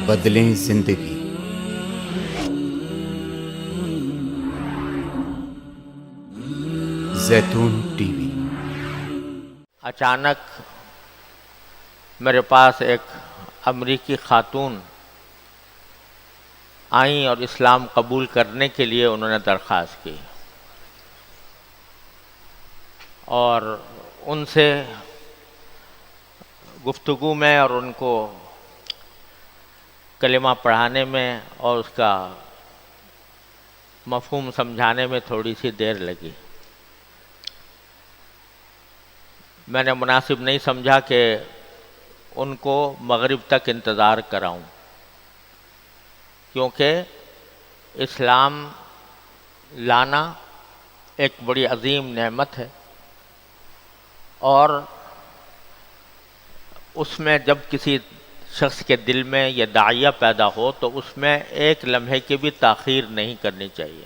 بدلیں زندگی۔ زیتون ٹی وی۔ اچانک میرے پاس ایک امریکی خاتون آئیں اور اسلام قبول کرنے کے لیے انہوں نے درخواست کی، اور ان سے گفتگو میں اور ان کو کلمہ پڑھانے میں اور اس کا مفہوم سمجھانے میں تھوڑی سی دیر لگی۔ میں نے مناسب نہیں سمجھا کہ ان کو مغرب تک انتظار کراؤں، کیونکہ اسلام لانا ایک بڑی عظیم نعمت ہے، اور اس میں جب کسی شخص کے دل میں یہ داعیہ پیدا ہو تو اس میں ایک لمحے کی بھی تاخیر نہیں کرنی چاہیے۔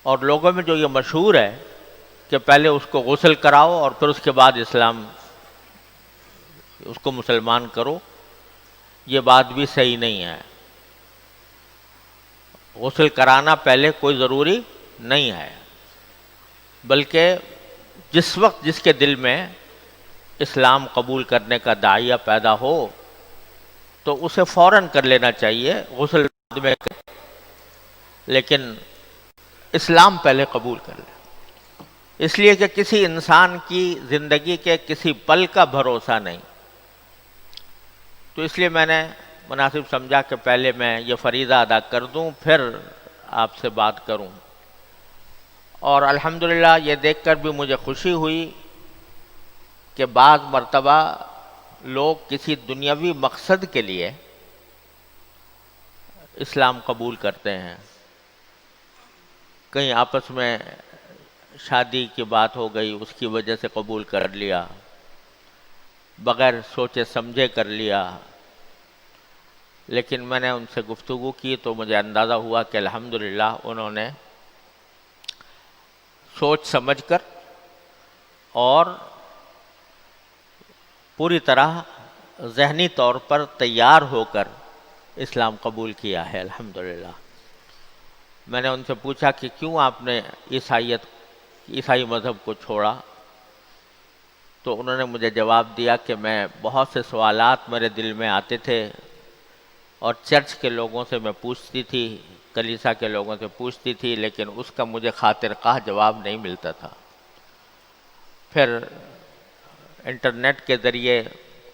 اور لوگوں میں جو یہ مشہور ہے کہ پہلے اس کو غسل کراؤ اور پھر اس کے بعد اس کو مسلمان کرو، یہ بات بھی صحیح نہیں ہے۔ غسل کرانا پہلے کوئی ضروری نہیں ہے، بلکہ جس وقت جس کے دل میں اسلام قبول کرنے کا داعیہ پیدا ہو تو اسے فوراً کر لینا چاہیے، غسل بعد میں، لیکن اسلام پہلے قبول کر لے، اس لیے کہ کسی انسان کی زندگی کے کسی پل کا بھروسہ نہیں۔ تو اس لیے میں نے مناسب سمجھا کہ پہلے میں یہ فریضہ ادا کر دوں، پھر آپ سے بات کروں۔ اور الحمدللہ یہ دیکھ کر بھی مجھے خوشی ہوئی کہ بعض مرتبہ لوگ کسی دنیاوی مقصد کے لیے اسلام قبول کرتے ہیں۔ کہیں آپس میں شادی کی بات ہو گئی، اس کی وجہ سے قبول کر لیا، بغیر سوچے سمجھے کر لیا۔ لیکن میں نے ان سے گفتگو کی تو مجھے اندازہ ہوا کہ الحمدللہ انہوں نے سوچ سمجھ کر اور پوری طرح ذہنی طور پر تیار ہو کر اسلام قبول کیا ہے الحمدللہ۔ میں نے ان سے پوچھا کہ کیوں آپ نے عیسائی مذہب کو چھوڑا، تو انہوں نے مجھے جواب دیا کہ میں بہت سے سوالات میرے دل میں آتے تھے اور چرچ کے لوگوں سے میں پوچھتی تھی، کلیسا کے لوگوں سے پوچھتی تھی، لیکن اس کا مجھے خاطر خواہ جواب نہیں ملتا تھا۔ پھر انٹرنیٹ کے ذریعے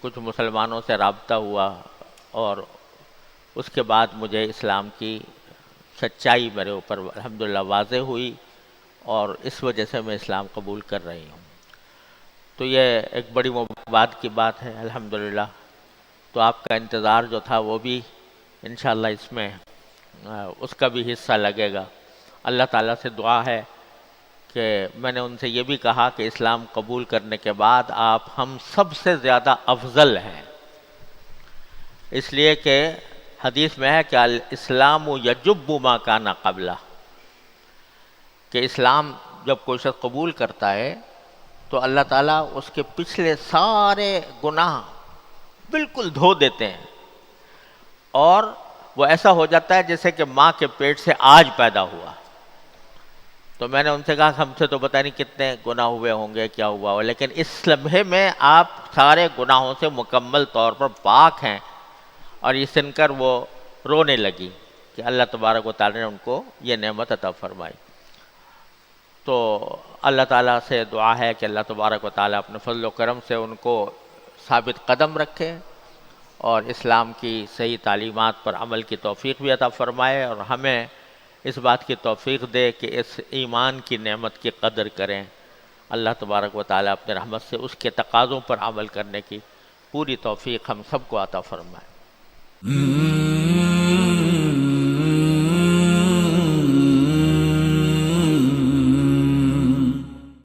کچھ مسلمانوں سے رابطہ ہوا اور اس کے بعد مجھے اسلام کی سچائی میرے اوپر الحمدللہ واضح ہوئی، اور اس وجہ سے میں اسلام قبول کر رہی ہوں۔ تو یہ ایک بڑی مبارکباد کی بات ہے الحمدللہ۔ تو آپ کا انتظار جو تھا وہ بھی انشاءاللہ اس میں اس کا بھی حصہ لگے گا۔ اللہ تعالیٰ سے دعا ہے کہ میں نے ان سے یہ بھی کہا کہ اسلام قبول کرنے کے بعد آپ ہم سب سے زیادہ افضل ہیں، اس لیے کہ حدیث میں ہے کہ الاسلام یجب ما کان قبلہ، کہ اسلام جب کوئی شخص قبول کرتا ہے تو اللہ تعالیٰ اس کے پچھلے سارے گناہ بالکل دھو دیتے ہیں، اور وہ ایسا ہو جاتا ہے جیسے کہ ماں کے پیٹ سے آج پیدا ہوا۔ تو میں نے ان سے کہا کہ ہم سے تو پتہ نہیں کتنے گناہ ہوئے ہوں گے، کیا ہوا ہو، لیکن اس لمحے میں آپ سارے گناہوں سے مکمل طور پر پاک ہیں۔ اور یہ سن کر وہ رونے لگی کہ اللہ تبارک و تعالیٰ نے ان کو یہ نعمت عطا فرمائی۔ تو اللہ تعالیٰ سے دعا ہے کہ اللہ تبارک و تعالیٰ اپنے فضل و کرم سے ان کو ثابت قدم رکھے اور اسلام کی صحیح تعلیمات پر عمل کی توفیق بھی عطا فرمائے، اور ہمیں اس بات کی توفیق دے کہ اس ایمان کی نعمت کی قدر کریں۔ اللہ تبارک و تعالیٰ اپنے رحمت سے اس کے تقاضوں پر عمل کرنے کی پوری توفیق ہم سب کو عطا فرمائے۔